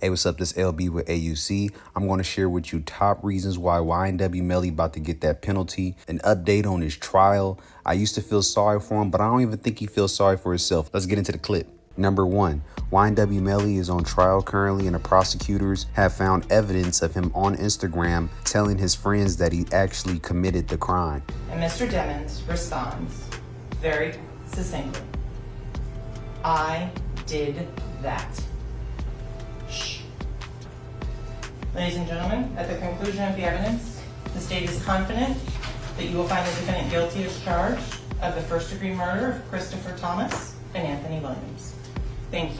Hey, what's up? This LB with AUC. I'm going to share with you top reasons why YNW Melly about to get that penalty, an update on his trial. I used to feel sorry for him, but I don't even think he feels sorry for himself. Let's get into the clip. Number 1, YNW Melly is on trial currently, and the prosecutors have found evidence of him on Instagram telling his friends that he actually committed the crime. And Mr. Demons responds very succinctly, "I did that." Shh. Ladies and gentlemen, at the conclusion of the evidence, the state is confident that you will find the defendant guilty as charged of the first-degree murder of Christopher Thomas and Anthony Williams. Thank you.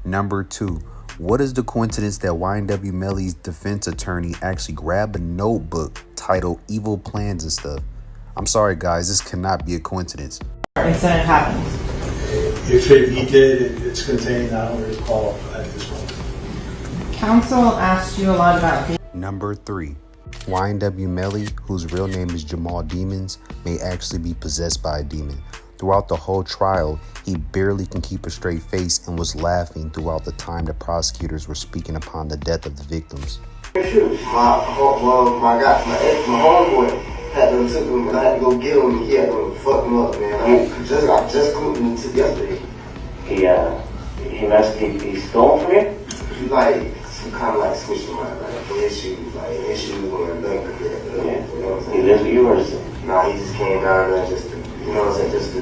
Number 2, what is the coincidence that YNW Melly's defense attorney actually grabbed a notebook titled Evil Plans and Stuff? I'm sorry, guys, this cannot be a coincidence. Incident happens. If he did, it's contained, I don't recall at this moment. Counsel asked you a lot about Number 3, YNW Melly, whose real name is Jamell Demons, may actually be possessed by a demon. Throughout the whole trial, he barely can keep a straight face and was laughing throughout the time the prosecutors were speaking upon the death of the victims. My homeboy had them took him, and I had to go get him. He had them fuck him up, man. I just glued him to yesterday. He stole from you? He kind of switched him out, issues going back to that. You know what I'm saying? He lives with you or something? Nah, he just came down there just to, you know what I'm saying, just to,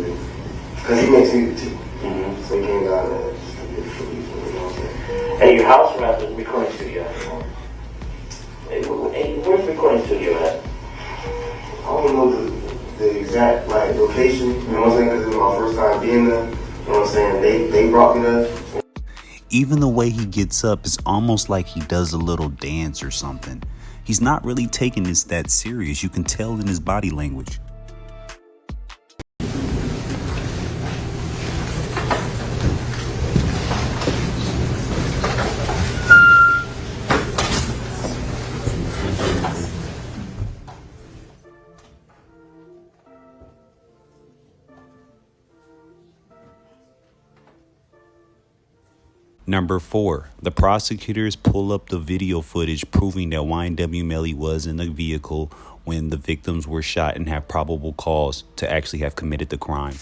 because he makes music too. Mm-hmm. So he came down there just to get it for you, you know what I'm saying? Hey, your house rap is recording studio. Hey, where's the recording studio at? I don't know the exact location, you know what I'm saying, because it was my first time being there, you know what I'm saying, they brought me there. Even the way he gets up is almost like he does a little dance or something. He's not really taking this that serious. You can tell in his body language. Number 4, the prosecutors pull up the video footage proving that YNW Melly was in the vehicle when the victims were shot and have probable cause to actually have committed the crime.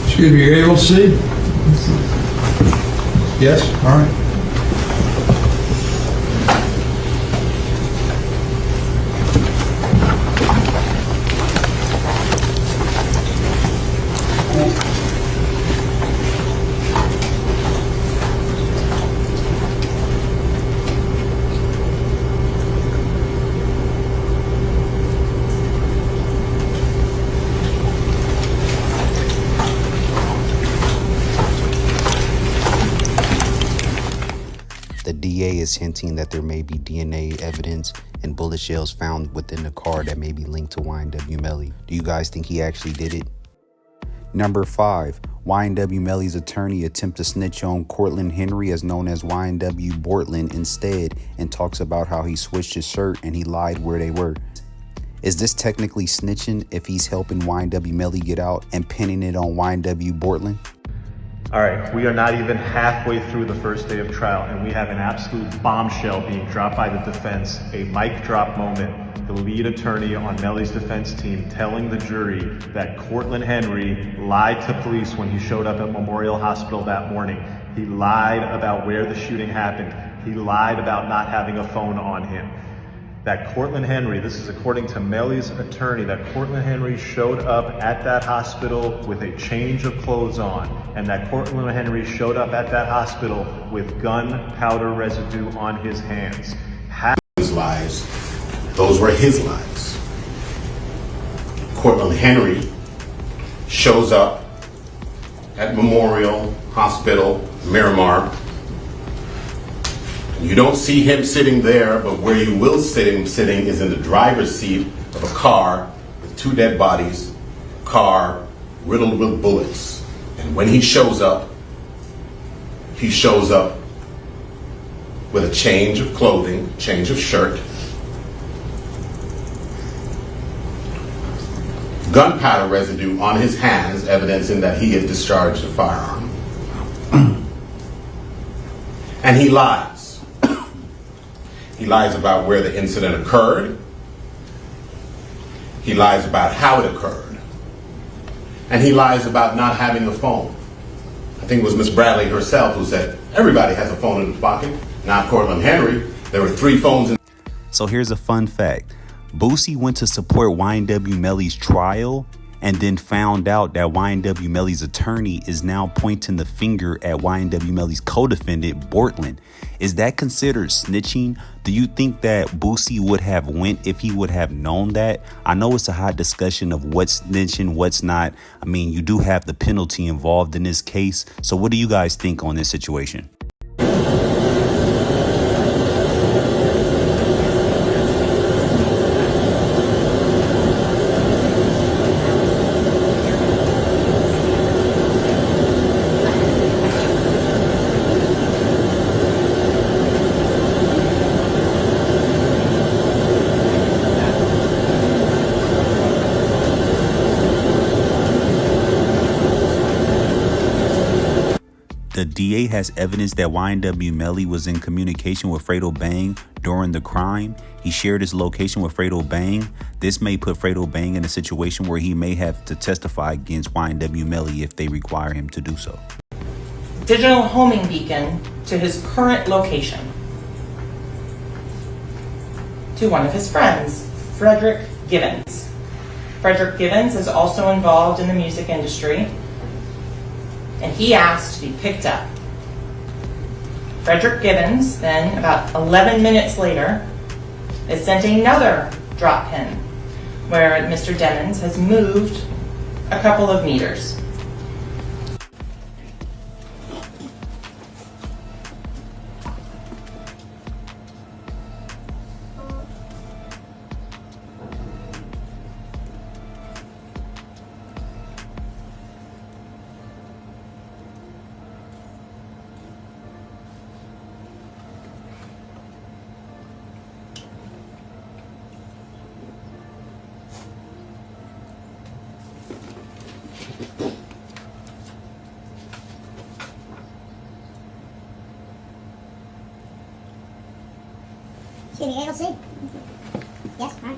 Excuse me, you're able to see? Yes, all right. The DA is hinting that there may be DNA evidence and bullet shells found within the car that may be linked to YNW Melly. Do you guys think he actually did it? Number 5, YNW Melly's attorney attempts to snitch on Cortlen Henry, as known as YNW Bortlen, instead, and talks about how he switched his shirt and he lied where they were. Is this technically snitching if he's helping YNW Melly get out and pinning it on YNW Bortlen? All right, we are not even halfway through the first day of trial, and we have an absolute bombshell being dropped by the defense, a mic drop moment. The lead attorney on Melly's defense team telling the jury that Cortlen Henry lied to police when he showed up at Memorial Hospital that morning. He lied about where the shooting happened. He lied about not having a phone on him. That Cortlen Henry, this is according to Melly's attorney, that Cortlen Henry showed up at that hospital with a change of clothes on, and that Cortlen Henry showed up at that hospital with gunpowder residue on his hands. His lies, those were his lies. Cortlen Henry shows up at Memorial Hospital, Miramar. You don't see him sitting there, but where you will see him sitting is in the driver's seat of a car with 2 dead bodies, car riddled with bullets. And when he shows up with a change of clothing, change of shirt, gunpowder residue on his hands, evidencing that he had discharged a firearm. And he lies. He lies about where the incident occurred. He lies about how it occurred. And he lies about not having a phone. I think it was Miss Bradley herself who said, everybody has a phone in his pocket. Not Cortlen Henry. There were 3 phones in. So here's a fun fact. Boosie went to support YNW Melly's trial and then found out that YNW Melly's attorney is now pointing the finger at YNW Melly's co-defendant, Bortlen. Is that considered snitching? Do you think that Boosie would have went if he would have known that? I know it's a hot discussion of what's snitching, what's not. I mean, you do have the penalty involved in this case. So what do you guys think on this situation? The DA has evidence that YNW Melly was in communication with Fredo Bang during the crime. He shared his location with Fredo Bang. This may put Fredo Bang in a situation where he may have to testify against YNW Melly if they require him to do so. Digital homing beacon to his current location. To one of his friends, Frederick Givens. Frederick Givens is also involved in the music industry, and he asked to be picked up. Frederick Givens then, about 11 minutes later, is sent another drop pin where Mr. Demons has moved a couple of meters. Excuse me, AOC? Yes, all right.